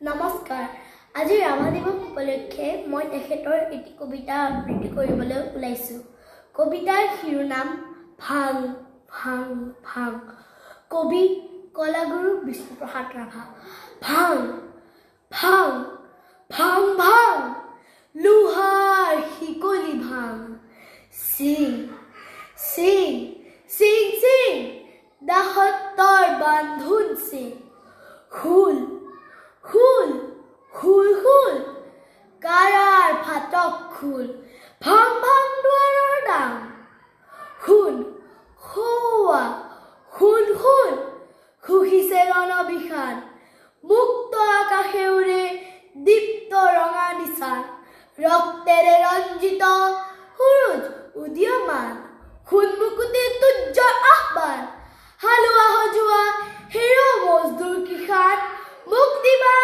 নমস্কাৰ। আজি ৰাভা দিৱস উপলক্ষে মই তেখেতৰ এটি কবিতা আবৃত্তি কৰিবলৈ ওলাইছোঁ। কবিতাৰ শিৰোনাম ভাং ভাং ভাং। কবি কলাগুৰু বিষ্ণুপ্ৰসাদ ৰাভা। ভাং ভাং ভাং ভাং লোহাৰ শিকলি ভাং। চিং চিং চিং চিং দাসত্বৰ বান্ধোন চিং। হুল হুল হুল হুল কাৰাৰ ফাটক খুল। ভাং ভাং দুৱাৰৰ দাং। শুন সৌৱা শুন শুন শুহিছে ৰণবিষাণ। মুক্ত আকাশে উৰে দীপ্ত ৰঙা নিচান। ৰক্তেৰে ৰঞ্জিত সুৰুজ উদীয়মান। সোণমুকুতি তুৰ্যৰ আহ্বান। হালোৱা সজোৱা হেৰ মজদুৰ কিষাণ। মুক দিবা